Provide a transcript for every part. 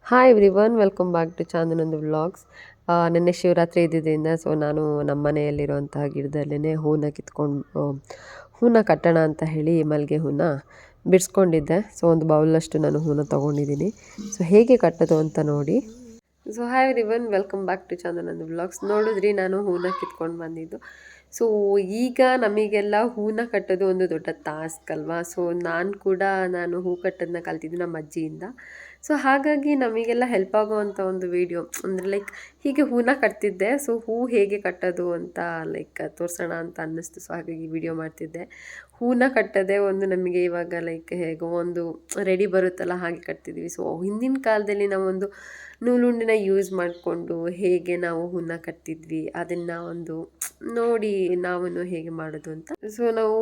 Hi everyone, welcome back to ಚಾಂದನಂದು vlogs. ನಿನ್ನೆ ಶಿವರಾತ್ರಿ ಇದ್ದಿದ್ದರಿಂದ ನಾನು ನಮ್ಮ ಮನೆಯಲ್ಲಿರುವಂತಹ ಗಿಡದಲ್ಲೇ ಹೂನ ಕಟ್ಟೋಣ ಅಂತ ಹೇಳಿ ಮಲ್ಲಿಗೆ ಹೂನ ಬಿಡಿಸ್ಕೊಂಡಿದ್ದೆ. ಒಂದು ಬೌಲಷ್ಟು ನಾನು ಹೂನ ತೊಗೊಂಡಿದ್ದೀನಿ. ಹೇಗೆ ಕಟ್ಟೋದು ಅಂತ ನೋಡಿ. Hi everyone, welcome back to ಚಾಂದನಂದು ವ್ಲಾಗ್ಸ್. ನೋಡಿದ್ರಿ, ನಾನು ಹೂನ ಕಿತ್ಕೊಂಡು ಬಂದಿದ್ದು. ಈಗ ನಮಗೆಲ್ಲ ಹೂನ ಕಟ್ಟೋದು ಒಂದು ದೊಡ್ಡ ಟಾಸ್ಕ್ ಅಲ್ವಾ. ನಾನು ಹೂ ಕಟ್ಟೋದನ್ನ ಕಲ್ತಿದ್ದು ನಮ್ಮ ಅಜ್ಜಿಯಿಂದ. ಹಾಗಾಗಿ ನಮಗೆಲ್ಲ ಹೆಲ್ಪ್ ಆಗೋವಂಥ ಒಂದು ವಿಡಿಯೋ ಅಂದರೆ ಹೀಗೆ ಹೂನ ಕಟ್ತಿದ್ದೆ. ಹೂ ಹೇಗೆ ಕಟ್ಟೋದು ಅಂತ ತೋರಿಸೋಣ ಅಂತ ಅನ್ನಿಸ್ತು. ಹಾಗಾಗಿ ವಿಡಿಯೋ ಮಾಡ್ತಿದ್ದೆ. ಹೂನ ಕಟ್ಟೋದೇ ಒಂದು ನಮಗೆ ಇವಾಗ ಹೇಗೋ ಒಂದು ರೆಡಿ ಬರುತ್ತಲ್ಲ, ಹಾಗೆ ಕಟ್ತಿದ್ವಿ. ಹಿಂದಿನ ಕಾಲದಲ್ಲಿ ನಾವೊಂದು ನೂಲುಂಡಿನ ಯೂಸ್ ಮಾಡಿಕೊಂಡು ಹೇಗೆ ನಾವು ಹೂನ ಕಟ್ತಿದ್ವಿ ಅದನ್ನು ಒಂದು ನೋಡಿ ನಾವು ಹೇಗೆ ಮಾಡೋದು ಅಂತ. ನಾವು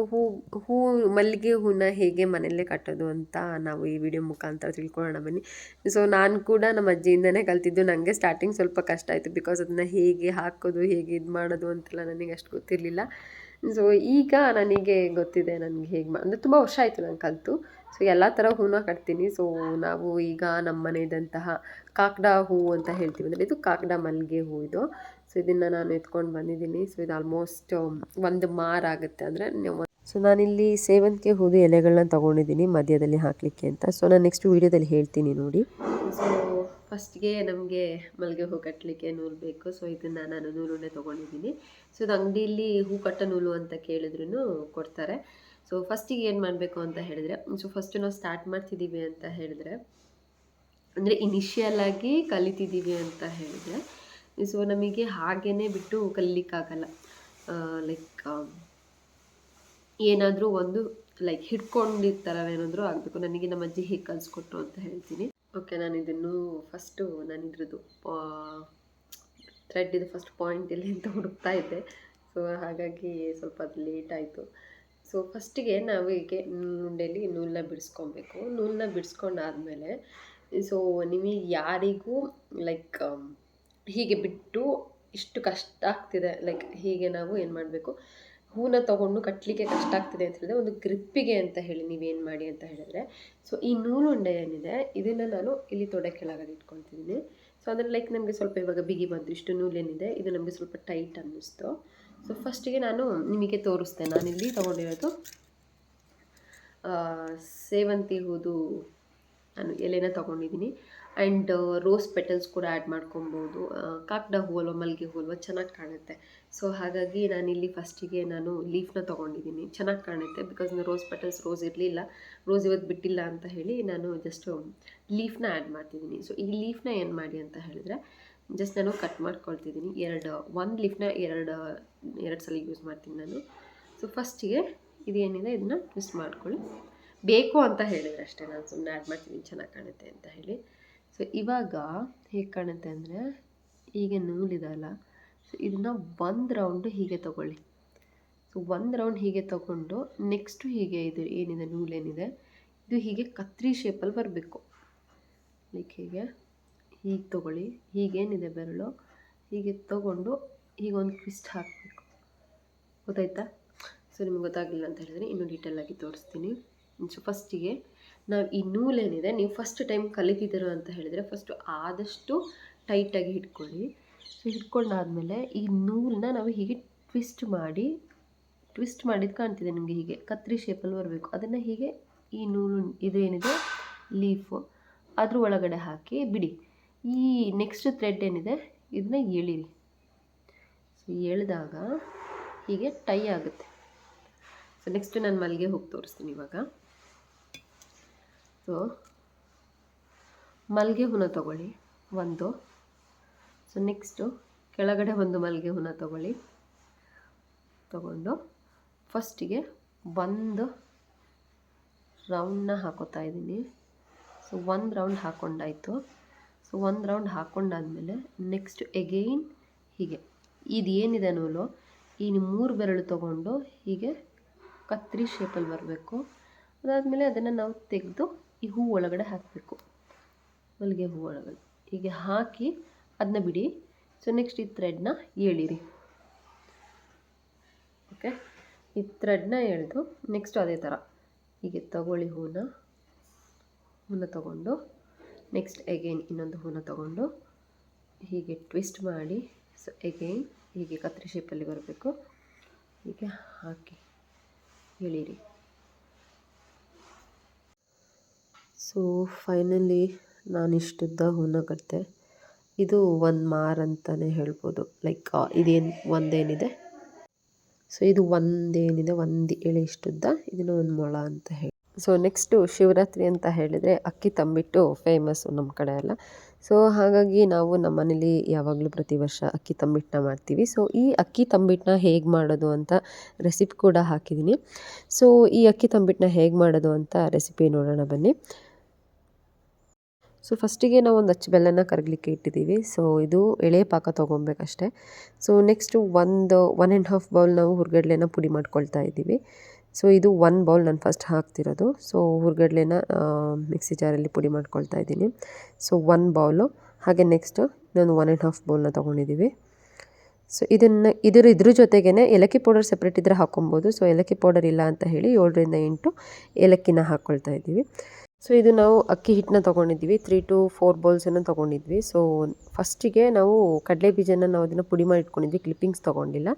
ಹೂ ಮಲ್ಲಿಗೆ ಹೂನ ಹೇಗೆ ಮನೆಯಲ್ಲೇ ಕಟ್ಟೋದು ಅಂತ ನಾವು ಈ ವಿಡಿಯೋ ಮುಖಾಂತರ ತಿಳ್ಕೊಳ್ಳೋಣ ಬನ್ನಿ. ನಾನು ಕೂಡ ನಮ್ಮ ಅಜ್ಜಿಯಿಂದನೇ ಕಲ್ತಿದ್ದು. ನನಗೆ ಸ್ಟಾರ್ಟಿಂಗ್ ಸ್ವಲ್ಪ ಕಷ್ಟ ಆಯಿತು, ಬಿಕಾಸ್ ಅದನ್ನು ಹೇಗೆ ಹಾಕೋದು, ಹೇಗೆ ಇದು ಮಾಡೋದು ಅಂತೆಲ್ಲ ನನಗೆ ಅಷ್ಟು ಗೊತ್ತಿರಲಿಲ್ಲ. ಈಗ ನನಗೆ ಗೊತ್ತಿದೆ, ನನಗೆ ಹೇಗೆ ಅಂದರೆ ತುಂಬ ವರ್ಷ ಆಯಿತು ನಾನು ಕಲಿತು. ಎಲ್ಲ ಥರ ಹೂನ ಕಟ್ತೀನಿ. ನಾವು ಈಗ ನಮ್ಮ ಮನೆಯದಂತಹ ಕಾಕಡ ಹೂ ಅಂತ ಹೇಳ್ತೀವಿ, ಅಂದರೆ ಇದು ಕಾಕಡ ಮಲ್ಲಿಗೆ ಹೂ ಇದು. ಇದನ್ನು ನಾನು ಎತ್ಕೊಂಡು ಬಂದಿದ್ದೀನಿ. ಇದು ಆಲ್ಮೋಸ್ಟ್ ಒಂದು ಮಾರಾಗುತ್ತೆ. ಅಂದರೆ ನಾನಿಲ್ಲಿ ಸೇವಂತಿಗೆ ಹೂದು ಎಲೆಗಳನ್ನ ತೊಗೊಂಡಿದ್ದೀನಿ ಮಧ್ಯದಲ್ಲಿ ಹಾಕಲಿಕ್ಕೆ ಅಂತ. ನಾನು ನೆಕ್ಸ್ಟ್ ವೀಡಿಯೋದಲ್ಲಿ ಹೇಳ್ತೀನಿ ನೋಡಿ. ಫಸ್ಟ್ಗೆ ನಮಗೆ ಮಲ್ಲಿಗೆ ಹೂ ಕಟ್ಟಲಿಕ್ಕೆ ನೂಲು ಬೇಕು. ಇದನ್ನು ನಾನು ನೂಲುಂಡೆ ತೊಗೊಂಡಿದ್ದೀನಿ. ಇದು ಅಂಗಡಿಯಲ್ಲಿ ಹೂ ಕಟ್ಟೋ ನೂಲು ಅಂತ ಕೇಳಿದ್ರೂ ಕೊಡ್ತಾರೆ. ಫಸ್ಟಿಗೆ ಏನು ಮಾಡಬೇಕು ಅಂತ ಹೇಳಿದ್ರೆ, ಫಸ್ಟು ನಾವು ಸ್ಟಾರ್ಟ್ ಮಾಡ್ತಿದ್ದೀವಿ ಅಂತ ಹೇಳಿದ್ರೆ, ಅಂದರೆ ಇನಿಷಿಯಲ್ ಆಗಿ ಕಲಿತಿದ್ದೀವಿ ಅಂತ ಹೇಳಿದ್ರೆ, ನಮಗೆ ಹಾಗೇ ಬಿಟ್ಟು ಕಲಿಲಿಕ್ಕಾಗಲ್ಲ. ಏನಾದರೂ ಒಂದು ಹಿಡ್ಕೊಂಡಿರ್ತಾರವೇನಾದರೂ ಆಗಬೇಕು. ನನಗೆ ನಮ್ಮ ಅಜ್ಜಿ ಹೇಗೆ ಕಲಿಸ್ಕೊಟ್ರು ಅಂತ ಹೇಳ್ತೀನಿ. ಓಕೆ, ನಾನು ಇದ್ರದ್ದು ಥ್ರೆಡ್ ಇದು ಫಸ್ಟ್ ಪಾಯಿಂಟ್ ಇಲ್ಲಿ ಅಂತ ಹುಡುಕ್ತಾ ಇದ್ದೆ. ಹಾಗಾಗಿ ಸ್ವಲ್ಪ ಅದು ಲೇಟ್ ಆಯಿತು. ಫಸ್ಟಿಗೆ ನಾವು ಹೀಗೆ ಉಂಡೆಯಲ್ಲಿ ನೂಲನ್ನ ಬಿಡಿಸ್ಕೊಬೇಕು. ನೂಲನ್ನ ಬಿಡಿಸ್ಕೊಂಡಾದ್ಮೇಲೆ ನಿಮಗೆ ಯಾರಿಗೂ ಹೀಗೆ ಬಿಟ್ಟು ಇಷ್ಟು ಕಷ್ಟ ಆಗ್ತಿದೆ, ಹೀಗೆ ನಾವು ಏನು ಮಾಡಬೇಕು, ಹೂನ ತೊಗೊಂಡು ಕಟ್ಟಲಿಕ್ಕೆ ಕಷ್ಟ ಆಗ್ತಿದೆ ಅಂತ ಹೇಳಿದ್ರೆ, ಒಂದು ಗ್ರಿಪ್ಪಿಗೆ ಅಂತ ಹೇಳಿ ನೀವೇನು ಮಾಡಿ ಅಂತ ಹೇಳಿದ್ರೆ, ಈ ನೂಲುಂಡೆ ಏನಿದೆ ಇದನ್ನು ನಾನು ಇಲ್ಲಿ ತೊಡೆ ಕೆಳಗಡೆ ಇಟ್ಕೊತಿದ್ದೀನಿ. ಅಂದರೆ ನಮಗೆ ಸ್ವಲ್ಪ ಇವಾಗ ಬಿಗಿ ಬಂತು. ಇಷ್ಟು ನೂಲೇನಿದೆ ಇದು ನಮಗೆ ಸ್ವಲ್ಪ ಟೈಟ್ ಅನ್ನಿಸ್ತು. ಫಸ್ಟಿಗೆ ನಾನು ನಿಮಗೆ ತೋರಿಸ್ತೇನೆ. ನಾನಿಲ್ಲಿ ತೊಗೊಂಡಿರೋದು ಸೇವಂತಿ ಹೂದು ನಾನು ಎಲೆನ ತೊಗೊಂಡಿದ್ದೀನಿ. ಆ್ಯಂಡ್ ರೋಸ್ ಪೆಟಲ್ಸ್ ಕೂಡ ಆ್ಯಡ್ ಮಾಡ್ಕೊಬೋದು. ಕಾಕಡ ಹೂವಲ್ವ, ಮಲ್ಲಿಗೆ ಹೂವಲ್ವ ಚೆನ್ನಾಗಿ ಕಾಣುತ್ತೆ. ಹಾಗಾಗಿ ನಾನಿಲ್ಲಿ ಫಸ್ಟಿಗೆ ನಾನು ಲೀಫ್ನ ತೊಗೊಂಡಿದ್ದೀನಿ. ಚೆನ್ನಾಗಿ ಕಾಣುತ್ತೆ, ಬಿಕಾಸ್ ರೋಸ್ ಪೆಟಲ್ಸ್ ರೋಸ್ ಇರಲಿಲ್ಲ, ರೋಸ್ ಇವತ್ತು ಬಿಟ್ಟಿಲ್ಲ ಅಂತ ಹೇಳಿ ನಾನು ಜಸ್ಟು ಲೀಫ್ನ ಆ್ಯಡ್ ಮಾಡ್ತಿದ್ದೀನಿ. ಈ ಲೀಫ್ನ ಏನು ಮಾಡಿ ಅಂತ ಹೇಳಿದ್ರೆ, ಜಸ್ಟ್ ನಾನು ಕಟ್ ಮಾಡ್ಕೊಳ್ತಿದ್ದೀನಿ. ಒಂದು ಲೀಫ್ನ ಎರಡು ಸಲ ಯೂಸ್ ಮಾಡ್ತೀನಿ ನಾನು. ಫಸ್ಟಿಗೆ ಇದೇನಿದೆ ಇದನ್ನ ಟ್ವಿಸ್ಟ್ ಮಾಡ್ಕೊಳ್ಳಿ. ಬೇಕು ಅಂತ ಹೇಳಿದರೆ ಅಷ್ಟೇ, ನಾನು ಸುಮ್ಮನೆ ಆ್ಯಡ್ ಮಾಡ್ತಿದ್ದೀನಿ ಚೆನ್ನಾಗಿ ಕಾಣುತ್ತೆ ಅಂತ ಹೇಳಿ. ಇವಾಗ ಹೇಗೆ ಕಾಣುತ್ತೆ ಅಂದರೆ, ಹೀಗೆ ನೂಲಿದಲ್ಲ, ಇದನ್ನು ಒಂದು ರೌಂಡು ಹೀಗೆ ತೊಗೊಳ್ಳಿ. ಒಂದು ರೌಂಡ್ ಹೀಗೆ ತೊಗೊಂಡು ನೆಕ್ಸ್ಟು ಹೀಗೆ ಇದು ಏನಿದೆ ನೂಲೇನಿದೆ ಇದು ಹೀಗೆ ಕತ್ರಿ ಶೇಪಲ್ಲಿ ಬರಬೇಕು. ಹೀಗೆ ತೊಗೊಳ್ಳಿ. ಹೀಗೇನಿದೆ ಬೆರಳು ಹೀಗೆ ತೊಗೊಂಡು ಹೀಗೆ ಒಂದು ಟ್ವಿಸ್ಟ್ ಹಾಕಬೇಕು. ಗೊತ್ತಾಯ್ತಾ? ನಿಮ್ಗೆ ಗೊತ್ತಾಗಲಿಲ್ಲ ಅಂತ ಹೇಳಿದ್ರೆ ಇನ್ನೂ ಡೀಟೇಲಾಗಿ ತೋರಿಸ್ತೀನಿ. ಫಸ್ಟಿಗೆ ನಾವು ಈ ನೂಲೇನಿದೆ, ನೀವು ಫಸ್ಟ್ ಟೈಮ್ ಕಲಿತಿದ್ದೀರೋ ಅಂತ ಹೇಳಿದರೆ ಫಸ್ಟು ಆದಷ್ಟು ಟೈಟಾಗಿ ಹಿಡ್ಕೊಳ್ಳಿ. ಹಿಡ್ಕೊಂಡಾದಮೇಲೆ ಈ ನೂಲನ್ನ ನಾವು ಹೀಗೆ ಟ್ವಿಸ್ಟ್ ಮಾಡಿದ್ದು ಕಾಣ್ತಿದೆ ನಿಮಗೆ, ಹೀಗೆ ಕತ್ರಿ ಶೇಪಲ್ಲಿ ಬರಬೇಕು. ಅದನ್ನು ಹೀಗೆ ಈ ನೂಲು ಇದೇನಿದೆ ಲೀಫು ಅದ್ರ ಒಳಗಡೆ ಹಾಕಿ ಬಿಡಿ. ಈ ನೆಕ್ಸ್ಟ್ ಥ್ರೆಡ್ ಏನಿದೆ ಇದನ್ನ ಎಳೀರಿ. ಎಳೆದಾಗ ಹೀಗೆ ಟೈ ಆಗುತ್ತೆ. ನೆಕ್ಸ್ಟ್ ನಾನು ಮಲ್ಲಿಗೆ ಹೋಗಿ ತೋರಿಸ್ತೀನಿ ಇವಾಗ. ಮಲ್ಲಿಗೆ ಹೂನ ತೊಗೊಳ್ಳಿ ಒಂದು. ನೆಕ್ಸ್ಟು ಕೆಳಗಡೆ ಒಂದು ಮಲ್ಲಿಗೆ ಹೂನ ತೊಗೊಂಡು ಫಸ್ಟಿಗೆ ಒಂದು ರೌಂಡನ್ನ ಹಾಕೋತಾ ಇದ್ದೀನಿ. ಒಂದು ರೌಂಡ್ ಹಾಕ್ಕೊಂಡಾಯಿತು. ಒಂದು ರೌಂಡ್ ಹಾಕ್ಕೊಂಡಾದ್ಮೇಲೆ ನೆಕ್ಸ್ಟ್ ಎಗೈನ್ ಹೀಗೆ ಇದೇನಿದೆ ನೂಲು ಈ 3 ಬೆರಳು ತೊಗೊಂಡು ಹೀಗೆ ಕತ್ರಿ ಶೇಪಲ್ಲಿ ಬರಬೇಕು. ಅದಾದಮೇಲೆ ಅದನ್ನು ನಾವು ತೆಗೆದು ಈ ಹೂ ಒಳಗಡೆ ಹಾಕಬೇಕು. ಮಲ್ಲಿಗೆ ಹೂ ಒಳಗಡೆ ಹೀಗೆ ಹಾಕಿ ಅದನ್ನ ಬಿಡಿ. ನೆಕ್ಸ್ಟ್ ಈ ಥ್ರೆಡ್ನ ಎಳೀರಿ. ಓಕೆ, ಈ ಥ್ರೆಡ್ನ ಎಳೆದು ನೆಕ್ಸ್ಟ್ ಅದೇ ಥರ ಹೀಗೆ ತಗೊಳ್ಳಿ. ಹೂನ ತೊಗೊಂಡು ನೆಕ್ಸ್ಟ್ ಎಗೈನ್ ಇನ್ನೊಂದು ಹೂನ ತಗೊಂಡು ಹೀಗೆ ಟ್ವಿಸ್ಟ್ ಮಾಡಿ, ಸೊ ಎಗೈನ್ ಹೀಗೆ ಕತ್ರಿ ಶೇಪಲ್ಲಿ ಬರಬೇಕು, ಹೀಗೆ ಹಾಕಿ ಎಳೀರಿ. ಸೊ ಫೈನಲಿ ನಾನು ಇಷ್ಟುದ್ದ ಹೂನ ಕಟ್ತೆ. ಇದು ಒಂದು ಮಾರು ಅಂತಲೇ ಹೇಳ್ಬೋದು. ಲೈಕ್ ಇದೇನು ಒಂದೇನಿದೆ, ಸೊ ಇದು ಒಂದೇನಿದೆ ಒಂದು ಎಳೆ ಇಷ್ಟುದ್ದ, ಇದನ್ನು ಒಂದು ಮೊಳ ಅಂತ ಹೇಳಿ. ಸೊ ನೆಕ್ಸ್ಟು ಶಿವರಾತ್ರಿ ಅಂತ ಹೇಳಿದರೆ ಅಕ್ಕಿ ತಂಬಿಟ್ಟು ಫೇಮಸ್ಸು ನಮ್ಮ ಕಡೆ ಎಲ್ಲ. ಸೊ ಹಾಗಾಗಿ ನಾವು ನಮ್ಮ ಮನೇಲಿ ಯಾವಾಗಲೂ ಪ್ರತಿ ವರ್ಷ ಅಕ್ಕಿ ತಂಬಿಟ್ಟನ್ನ ಮಾಡ್ತೀವಿ. ಸೊ ಈ ಅಕ್ಕಿ ತಂಬಿಟ್ಟನ್ನ ಹೇಗೆ ಮಾಡೋದು ಅಂತ ರೆಸಿಪಿ ಕೂಡ ಹಾಕಿದ್ದೀನಿ. ಸೊ ಈ ಅಕ್ಕಿ ತಂಬಿಟ್ಟನ್ನ ಹೇಗೆ ಮಾಡೋದು ಅಂತ ರೆಸಿಪಿ ನೋಡೋಣ ಬನ್ನಿ. ಸೊ ಫಸ್ಟಿಗೆ ನಾವು ಒಂದು ಅಚ್ಚು ಬೆಲ್ಲನ ಕರಗಲಿಕ್ಕೆ ಇಟ್ಟಿದ್ದೀವಿ. ಸೊ ಇದು ಎಳೆ ಪಾಕ ತೊಗೊಬೇಕಷ್ಟೆ. ಸೊ ನೆಕ್ಸ್ಟು 1.5 ಬೌಲ್ ನಾವು ಹುರ್ಗಡ್ಲೆನ ಪುಡಿ ಮಾಡ್ಕೊಳ್ತಾ ಇದ್ದೀವಿ. ಸೊ ಇದು 1 ಬೌಲ್ ನಾನು ಫಸ್ಟ್ ಹಾಕ್ತಿರೋದು. ಸೊ ಹುರ್ಗಡ್ಲೆನ ಮಿಕ್ಸಿ ಜಾರಲ್ಲಿ ಪುಡಿ ಮಾಡ್ಕೊಳ್ತಾ ಇದ್ದೀನಿ. ಸೊ 1 ಬೌಲು, ಹಾಗೆ ನೆಕ್ಸ್ಟು ಇನ್ನೊಂದು 1.5 ಬೌಲ್ನ ತೊಗೊಂಡಿದ್ದೀವಿ. ಸೊ ಇದ್ರ ಜೊತೆಗೇ ಏಲಕ್ಕಿ ಪೌಡರ್ ಸಪ್ರೇಟ್ ಇದ್ದರೆ ಹಾಕ್ಕೊಬೋದು. ಸೊ ಏಲಕ್ಕಿ ಪೌಡರ್ ಇಲ್ಲ ಅಂತ ಹೇಳಿ 7ರಿಂದ 8 ಏಲಕ್ಕಿನ ಹಾಕ್ಕೊಳ್ತಾ ಇದ್ದೀವಿ. ಸೊ ಇದು ನಾವು ಅಕ್ಕಿ ಹಿಟ್ಟನ್ನ ತೊಗೊಂಡಿದ್ವಿ, 3 to 4 ಬೌಲ್ಸನ್ನು ತೊಗೊಂಡಿದ್ವಿ. ಸೊ ಫಸ್ಟಿಗೆ ನಾವು ಕಡಲೆ ಬೀಜನ ನಾವು ಅದನ್ನು ಪುಡಿ ಮಾಡಿ ಇಟ್ಕೊಂಡಿದ್ವಿ, ಕ್ಲಿಪ್ಪಿಂಗ್ಸ್ ತೊಗೊಂಡಿಲ್ಲ.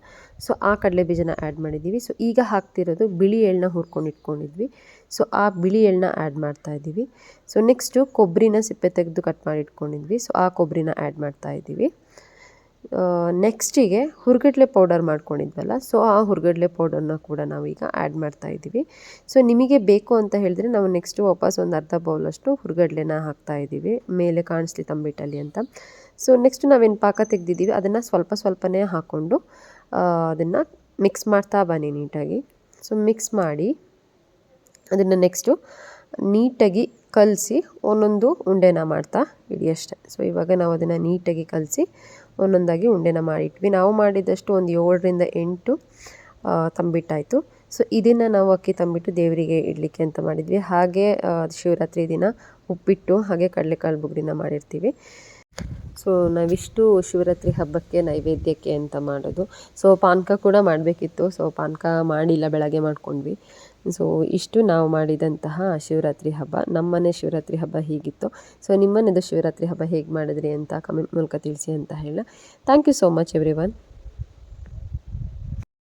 ಸೊ ಆ ಕಡಲೆ ಬೀಜನ ಆ್ಯಡ್ ಮಾಡಿದ್ದೀವಿ. ಸೊ ಈಗ ಹಾಕ್ತಿರೋದು ಬಿಳಿ ಎಳ್ಳನ್ನ ಹುರ್ಕೊಂಡು ಇಟ್ಕೊಂಡಿದ್ವಿ. ಸೊ ಆ ಬಿಳಿ ಎಳ್ಳನ್ನ ಆ್ಯಡ್ ಮಾಡ್ತಾಯಿದ್ದೀವಿ. ಸೊ ನೆಕ್ಸ್ಟು ಕೊಬ್ಬರಿನ ಸಿಪ್ಪೆ ತೆಗೆದು ಕಟ್ ಮಾಡಿ ಇಟ್ಕೊಂಡಿದ್ವಿ. ಸೊ ಆ ಕೊಬ್ಬರಿನ ಆ್ಯಡ್ ಮಾಡ್ತಾಯಿದ್ದೀವಿ. ನೆಕ್ಸ್ಟಿಗೆ ಹುರ್ಗಡ್ಲೆ ಪೌಡರ್ ಮಾಡ್ಕೊಂಡಿದ್ವಲ್ಲ, ಸೊ ಆ ಹುರ್ಗಡ್ಲೆ ಪೌಡರ್ನ ಕೂಡ ನಾವೀಗ ಆ್ಯಡ್ ಮಾಡ್ತಾಯಿದ್ದೀವಿ. ಸೊ ನಿಮಗೆ ಬೇಕು ಅಂತ ಹೇಳಿದ್ರೆ ನಾವು ನೆಕ್ಸ್ಟು ವಾಪಸ್ ಒಂದು ಅರ್ಧ ಬೌಲಷ್ಟು ಹುರ್ಗಡ್ಲೆನ ಹಾಕ್ತಾಯಿದ್ದೀವಿ, ಮೇಲೆ ಕಾಣಿಸ್ಲಿ ತಂಬಿಟ್ಟಲ್ಲಿ ಅಂತ. ಸೊ ನೆಕ್ಸ್ಟ್ ನಾವೇನು ಪಾಕ ತೆಗೆದಿದ್ದೀವಿ ಅದನ್ನು ಸ್ವಲ್ಪನೇ ಹಾಕ್ಕೊಂಡು ಅದನ್ನು ಮಿಕ್ಸ್ ಮಾಡ್ತಾ ಬನ್ನಿ ನೀಟಾಗಿ. ಸೊ ಮಿಕ್ಸ್ ಮಾಡಿ ಅದನ್ನು ನೆಕ್ಸ್ಟು ನೀಟಾಗಿ ಕಲಸಿ ಒಂದೊಂದು ಉಂಡೆನ ಮಾಡ್ತಾ ಇಡಿ ಅಷ್ಟೆ. ಸೊ ಇವಾಗ ನಾವು ಅದನ್ನು ನೀಟಾಗಿ ಕಲಸಿ ಒಂದೊಂದಾಗಿ ಉಂಡೆನ ಮಾಡಿಟ್ವಿ. ನಾವು ಮಾಡಿದಷ್ಟು ಒಂದು 7ರಿಂದ 8 ತಂಬಿಟ್ಟಾಯಿತು. ಸೊ ಇದನ್ನು ನಾವು ಅಕ್ಕಿ ತಂಬಿಟ್ಟು ದೇವರಿಗೆ ಇಡಲಿಕ್ಕೆ ಅಂತ ಮಾಡಿದ್ವಿ. ಹಾಗೆ ಶಿವರಾತ್ರಿ ದಿನ ಉಪ್ಪಿಟ್ಟು ಹಾಗೆ ಕಡಲೆಕಾಳು ಬುಗ್ರಿನ ಮಾಡಿರ್ತೀವಿ. ಸೊ ನಾವಿಷ್ಟು ಶಿವರಾತ್ರಿ ಹಬ್ಬಕ್ಕೆ ನೈವೇದ್ಯಕ್ಕೆ ಅಂತ ಮಾಡೋದು. ಸೊ ಪಾನಕ ಕೂಡ ಮಾಡಬೇಕಿತ್ತು, ಸೊ ಪಾನಕ ಮಾಡಿಲ್ಲ, ಬೆಳಗ್ಗೆ ಮಾಡ್ಕೊಂಡ್ವಿ. ಸೊ ಇಷ್ಟು ನಾವು ಮಾಡಿದಂತಹ ಶಿವರಾತ್ರಿ ಹಬ್ಬ. ನಮ್ಮನೆ ಶಿವರಾತ್ರಿ ಹಬ್ಬ ಹೀಗಿತ್ತು. ಸೊ ನಿಮ್ಮನೆದು ಶಿವರಾತ್ರಿ ಹಬ್ಬ ಹೇಗೆ ಮಾಡಿದ್ರಿ ಅಂತ ಕಮೆಂಟ್ ಮೂಲಕ ತಿಳಿಸಿ ಅಂತ ಹೇಳ. Thank you so much every one.